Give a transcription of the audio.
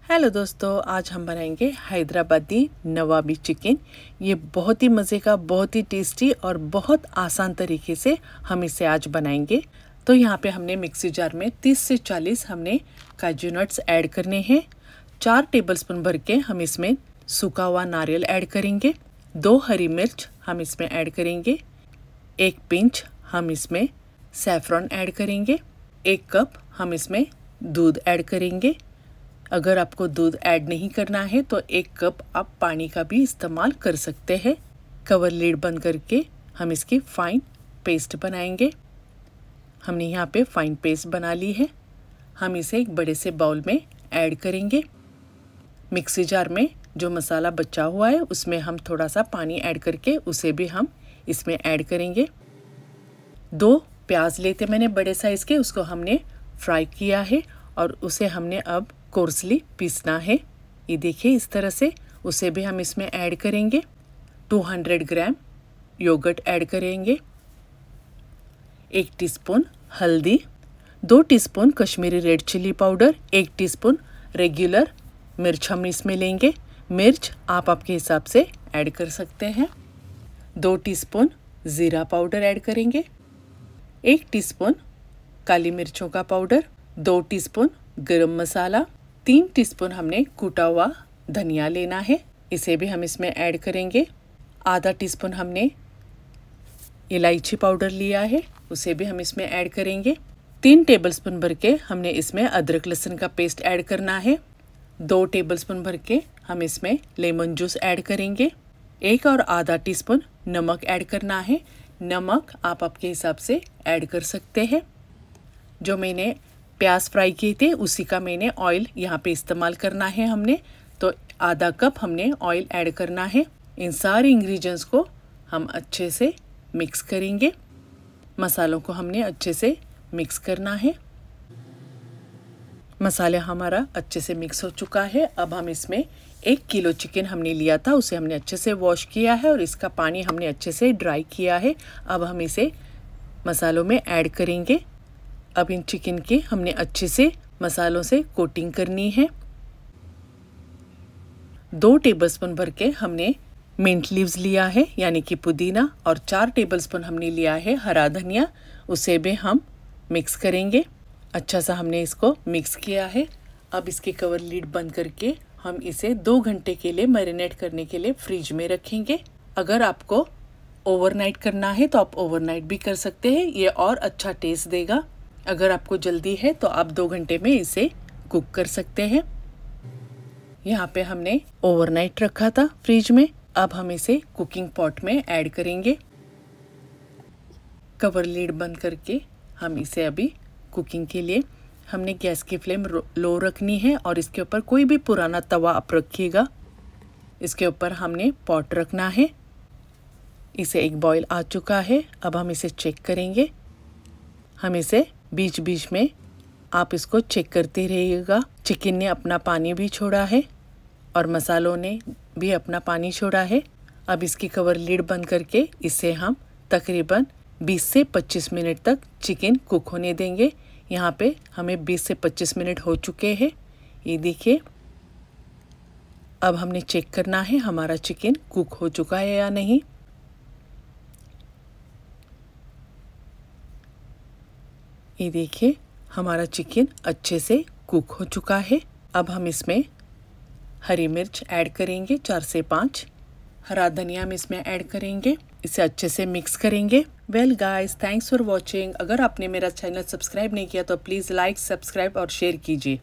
Hello दोस्तों, आज हम बनाएंगे हैदराबादी नवाबी चिकन। ये बहुत ही मज़े का, बहुत ही टेस्टी और बहुत आसान तरीके से हम इसे आज बनाएंगे। तो यहाँ पे हमने मिक्सी जार में 30 से 40 हमने काजू नट्स ऐड करने हैं। 4 टेबलस्पून भर के हम इसमें सूखा हुआ नारियल ऐड करेंगे। 2 हरी मिर्च हम इसमें ऐड करेंगे। 1 पिंच हम इसमें सैफरॉन ऐड करेंगे। 1 कप हम इसमें दूध ऐड करेंगे। अगर आपको दूध ऐड नहीं करना है तो 1 कप आप पानी का भी इस्तेमाल कर सकते हैं। कवर लिड बंद करके हम इसकी फाइन पेस्ट बनाएंगे। हमने यहाँ पे फाइन पेस्ट बना ली है। हम इसे एक बड़े से बाउल में ऐड करेंगे। मिक्सी जार में जो मसाला बचा हुआ है उसमें हम थोड़ा सा पानी ऐड करके उसे भी हम इसमें ऐड करेंगे। 2 प्याज लेते मैंने बड़े साइज़ के, उसको हमने फ्राई किया है और उसे हमने अब कोर्सली पीसना है। ये देखिए इस तरह से उसे भी हम इसमें ऐड करेंगे। 200 ग्राम योगर्ट ऐड करेंगे। 1 टीस्पून हल्दी, 2 teaspoon Kashmiri red chilli powder, 1 teaspoon regular मिर्च हम इसमें लेंगे। मिर्च आप आपके हिसाब से ऐड कर सकते हैं। 2 टीस्पून ज़ीरा पाउडर ऐड करेंगे। 1 टीस्पून काली मिर्चों का पाउडर, 2 टीस्पून गरम मसाला, 3 टीस्पून हमने कूटा हुआ धनिया लेना है, इसे भी हम इसमें ऐड करेंगे। आधा टीस्पून हमने इलायची पाउडर लिया है, उसे भी हम इसमें ऐड करेंगे। 3 टेबलस्पून भर के हमने इसमें अदरक लहसुन का पेस्ट ऐड करना है। 2 टेबलस्पून भर के हम इसमें लेमन जूस ऐड करेंगे। 1 और आधा टीस्पून नमक ऐड करना है। नमक आप आपके हिसाब से ऐड कर सकते हैं। जो मैंने प्याज फ्राई किए थे उसी का मैंने ऑयल यहाँ पे इस्तेमाल करना है हमने, तो आधा कप हमने ऑयल ऐड करना है। इन सारे इंग्रेडिएंट्स को हम अच्छे से मिक्स करेंगे। मसालों को हमने अच्छे से मिक्स करना है। मसाला हमारा अच्छे से मिक्स हो चुका है। अब हम इसमें 1 किलो चिकन हमने लिया था, उसे हमने अच्छे से वॉश किया है और इसका पानी हमने अच्छे से ड्राई किया है। अब हम इसे मसालों में ऐड करेंगे। अब इन चिकन की हमने अच्छे से मसालों से कोटिंग करनी है। 2 टेबलस्पून भर के हमने मिंट लीव्स लिया है यानी कि पुदीना, और 4 टेबलस्पून हमने लिया है हरा धनिया, उसे भी हम मिक्स करेंगे। अच्छा सा हमने इसको मिक्स किया है। अब इसके कवर लीड बंद करके हम इसे 2 घंटे के लिए मैरिनेट करने के लिए फ्रिज में रखेंगे। अगर आपको ओवरनाइट करना है तो आप ओवरनाइट भी कर सकते हैं, ये और अच्छा टेस्ट देगा। अगर आपको जल्दी है तो आप 2 घंटे में इसे कुक कर सकते हैं। यहाँ पे हमने ओवरनाइट रखा था फ्रिज में। अब हम इसे कुकिंग पॉट में ऐड करेंगे। कवर लीड बंद करके हम इसे अभी कुकिंग के लिए हमने गैस की फ्लेम लो रखनी है और इसके ऊपर कोई भी पुराना तवा आप रखिएगा। इसके ऊपर हमने पॉट रखना है। इसे एक बॉईल आ चुका है। अब हम इसे चेक करेंगे। हम इसे बीच बीच में आप इसको चेक करते रहिएगा। चिकन ने अपना पानी भी छोड़ा है और मसालों ने भी अपना पानी छोड़ा है। अब इसकी कवर लीड बंद करके इसे हम तकरीबन 20 से 25 मिनट तक चिकन कुक होने देंगे। यहाँ पे हमें 20 से 25 मिनट हो चुके हैं। ये देखिए, अब हमने चेक करना है हमारा चिकन कुक हो चुका है या नहीं। ये देखिए हमारा चिकन अच्छे से कुक हो चुका है। अब हम इसमें हरी मिर्च ऐड करेंगे, 4 से 5। हरा धनिया हम इसमें ऐड करेंगे। इसे अच्छे से मिक्स करेंगे। Well guys, thanks for watching. अगर आपने मेरा चैनल सब्सक्राइब नहीं किया तो प्लीज़ लाइक, सब्सक्राइब और शेयर कीजिए।